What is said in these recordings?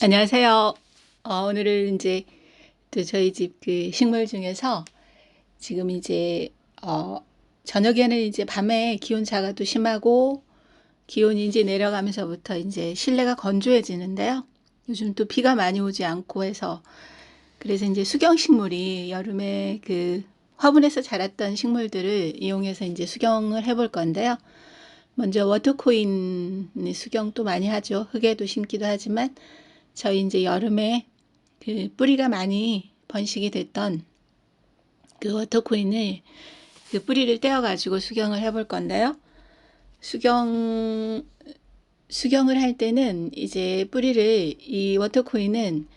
안녕하세요. 오늘은 이제 또 저희 집 그 식물 중에서 지금 이제 저녁에는 이제 밤에 기온차가 또 심하고 기온이 이제 내려가면서부터 이제 실내가 건조해지는데요. 요즘 또 비가 많이 오지 않고 해서 그래서 이제 수경식물이 여름에 그 화분에서 자랐던 식물들을 이용해서 이제 수경을 해볼 건데요. 먼저 워터코인 수경도 많이 하죠. 흙에도 심기도 하지만 저희 이제 여름에 그 뿌리가 많이 번식이 됐던 그 워터코인을 그 뿌리를 떼어 가지고 수경을 해볼 건데요. 수경을 할 때는 이제 이 워터코인은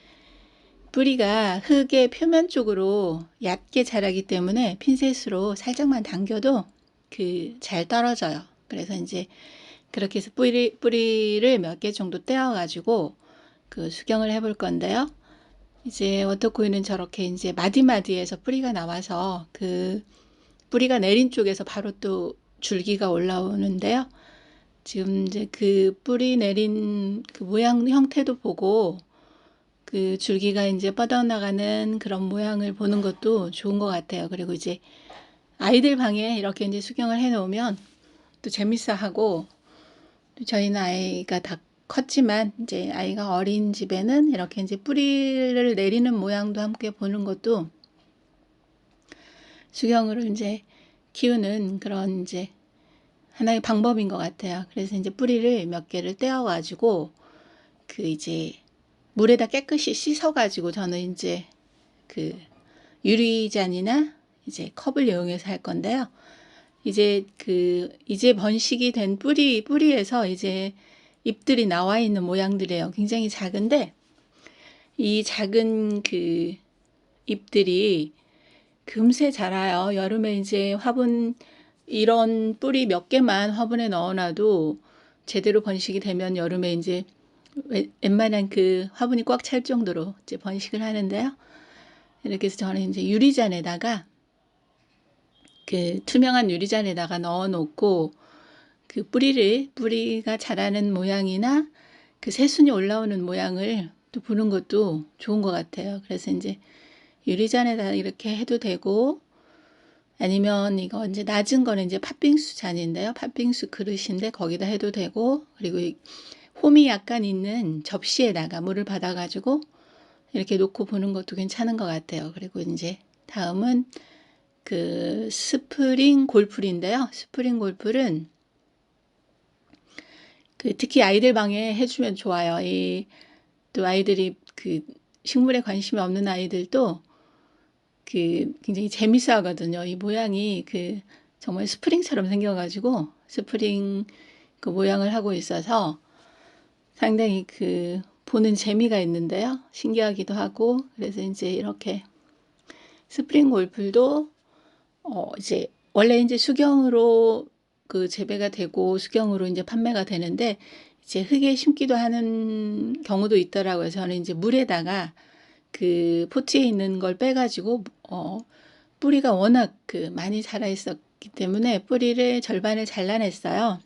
뿌리가 흙의 표면 쪽으로 얕게 자라기 때문에 핀셋으로 살짝만 당겨도 잘 떨어져요. 그래서 이제 그렇게 해서 뿌리를 몇 개 정도 떼어 가지고 그 수경을 해볼 건데요. 이제 워터코인은 저렇게 이제 마디마디에서 뿌리가 나와서 그 뿌리가 내린 쪽에서 바로 또 줄기가 올라오는데요. 지금 이제 그 뿌리 내린 그 모양 형태도 보고 그 줄기가 이제 뻗어나가는 그런 모양을 보는 것도 좋은 것 같아요. 그리고 이제 아이들 방에 이렇게 이제 수경을 해 놓으면 또 재밌어 하고, 또 저희는 아이가 다 컸지만 이제 아이가 어린 집에는 이렇게 이제 뿌리를 내리는 모양도 함께 보는 것도 수경으로 이제 키우는 그런 이제 하나의 방법인 것 같아요. 그래서 이제 뿌리를 몇 개를 떼어 가지고 그 이제 물에다 깨끗이 씻어 가지고 저는 이제 그 유리잔이나 이제 컵을 이용해서 할 건데요. 이제 이제 번식이 된 뿌리에서 이제 잎들이 나와 있는 모양들이에요. 굉장히 작은데 이 작은 그 잎들이 금세 자라요. 여름에 이제 화분 이런 뿌리 몇 개만 화분에 넣어놔도 제대로 번식이 되면 여름에 이제 웬만한 그 화분이 꽉 찰 정도로 이제 번식을 하는데요. 이렇게 해서 저는 이제 유리잔에다가 그 투명한 유리잔에다가 넣어 놓고 그 뿌리가 자라는 모양이나 그 새순이 올라오는 모양을 또 보는 것도 좋은 것 같아요. 그래서 이제 유리잔에다 이렇게 해도 되고, 아니면 이거 이제 낮은 거는 이제 팥빙수 잔인데요. 팥빙수 그릇인데 거기다 해도 되고, 그리고 홈이 약간 있는 접시에다가 물을 받아가지고 이렇게 놓고 보는 것도 괜찮은 것 같아요. 그리고 이제 다음은 그 스프링 골프인데요. 스프링 골프는 특히 아이들 방에 해주면 좋아요. 또 아이들이 그 식물에 관심이 없는 아이들도 굉장히 재밌어 하거든요. 이 모양이 정말 스프링처럼 생겨가지고 스프링 그 모양을 하고 있어서 상당히 보는 재미가 있는데요. 신기하기도 하고, 그래서 이제 이렇게 스프링 골프도 이제 원래 이제 수경으로 재배가 되고 수경으로 이제 판매가 되는데, 이제 흙에 심기도 하는 경우도 있더라고요. 저는 이제 물에다가 포트에 있는 걸 빼가지고 뿌리가 워낙 많이 자라 있었기 때문에 뿌리를 절반을 잘라냈어요.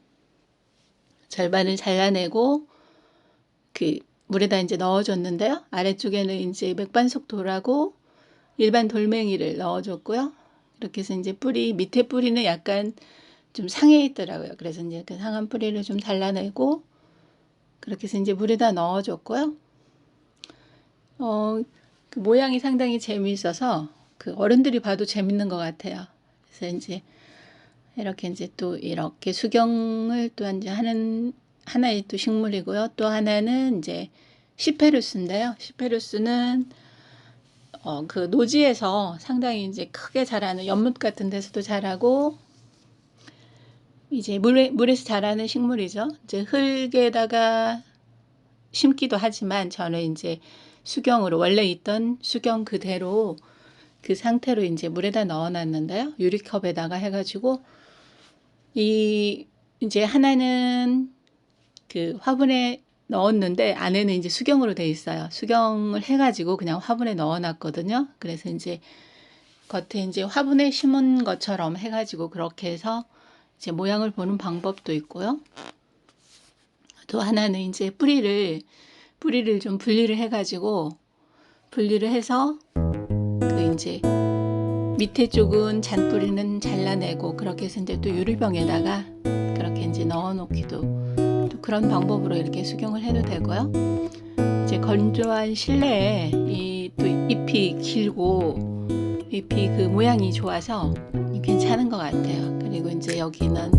절반을 잘라내고 물에다 이제 넣어줬는데요. 아래쪽에는 이제 맥반석돌하고 일반 돌멩이를 넣어줬고요. 이렇게 해서 이제 밑에 뿌리는 약간 좀 상해 있더라고요. 그래서 이제 그 상한 뿌리를 좀 잘라내고 그렇게 해서 이제 물에다 넣어줬고요. 그 모양이 상당히 재미있어서 어른들이 봐도 재밌는 것 같아요. 그래서 이제 이렇게 또 이렇게 수경을 또 이제 하는 하나의 또 식물이고요. 또 하나는 이제 시페루스인데요. 시페루스는 그 노지에서 상당히 이제 크게 자라는 연못 같은 데서도 자라고 이제 물에서 자라는 식물이죠. 이제 흙에다가 심기도 하지만 저는 이제 수경으로 원래 있던 수경 그대로 그 상태로 이제 물에다 넣어놨는데요. 유리컵에다가 해가지고 이제 하나는 화분에 넣었는데 안에는 이제 수경으로 돼 있어요. 수경을 해가지고 그냥 화분에 넣어놨거든요. 그래서 이제 겉에 이제 화분에 심은 것처럼 해가지고 그렇게 해서 이제 모양을 보는 방법도 있고요. 또 하나는 이제 뿌리를 뿌리를 좀 분리를 해가지고 분리를 해서 그 이제 밑에 쪽은 잔뿌리는 잘라내고 그렇게 해서 이제 또 유리병에다가 그렇게 이제 넣어놓기도 또 그런 방법으로 이렇게 수경을 해도 되고요. 이제 건조한 실내에 이 또 잎이 길고 잎이 그 모양이 좋아서 괜찮은 것 같아요. 그리고 이제 여기는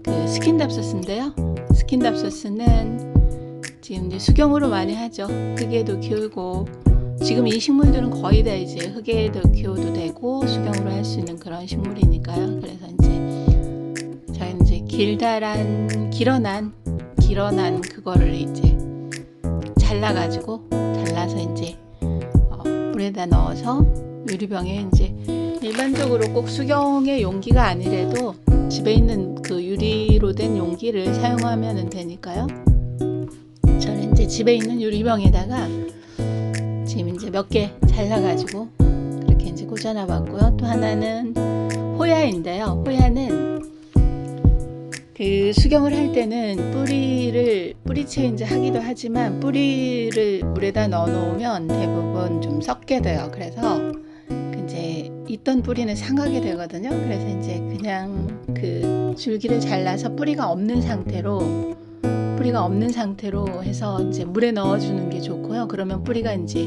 그 스킨답소스인데요. 스킨답소스는 지금 이제 수경으로 많이 하죠. 흙에도 키우고 지금 이 식물들은 거의 다 이제 흙에도 키워도 되고 수경으로 할 수 있는 그런 식물이니까요. 그래서 이제 저희는 이제 길어난 그거를 이제 잘라서 이제 물에다 넣어서 유리병에 이제 일반적으로 꼭 수경의 용기가 아니래도 집에 있는 그 유리로 된 용기를 사용하면 되니까요. 저는 이제 집에 있는 유리병에다가 지금 이제 몇 개 잘라가지고 그렇게 이제 꽂아놔 봤고요. 또 하나는 호야인데요. 호야는 그 수경을 할 때는 뿌리채 이제 하기도 하지만 뿌리를 물에다 넣어 놓으면 대부분 좀 썩게 돼요. 그래서 이제 있던 뿌리는 상하게 되거든요. 그래서 이제 그냥 그 줄기를 잘라서 뿌리가 없는 상태로 해서 이제 물에 넣어주는 게 좋고요. 그러면 뿌리가 이제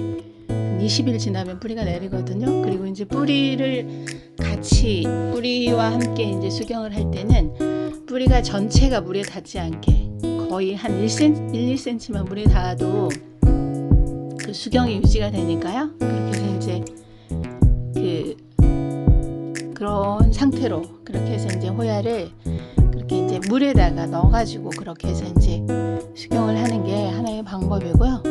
한 20일 지나면 뿌리가 내리거든요. 그리고 이제 뿌리와 함께 이제 수경을 할 때는 뿌리가 전체가 물에 닿지 않게 거의 한 1-2cm만 물에 닿아도 그 수경이 유지가 되니까요. 그렇게 해서 이제 그런 상태로 그렇게 해서 이제 호야를 그렇게 이제 물에다가 넣어가지고 그렇게 해서 이제 수경을 하는 게 하나의 방법이고요.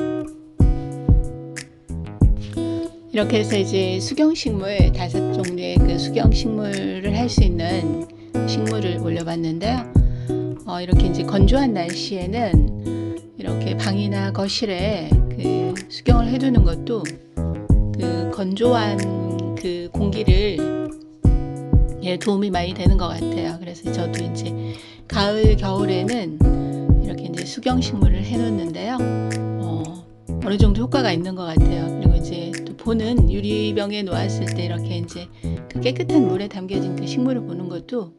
이렇게 해서 이제 수경식물 5종류의 그 수경식물을 할 수 있는 식물을 올려봤는데요. 이렇게 이제 건조한 날씨에는 이렇게 방이나 거실에 그 수경을 해두는 것도 그 건조한 그 공기를 도움이 많이 되는 것 같아요. 그래서 저도 이제 가을, 겨울에는 이렇게 이제 수경식물을 해놓는데요. 어느 정도 효과가 있는 것 같아요. 그리고 이제 또 보는 유리병에 놓았을 때 이렇게 이제 그 깨끗한 물에 담겨진 그 식물을 보는 것도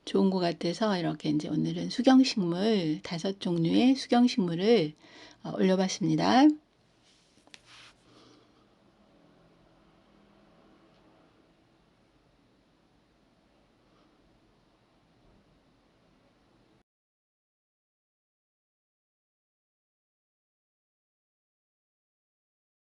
좋은 것 같아서 이렇게 이제 오늘은 수경식물 5종류의 수경식물을 올려봤습니다.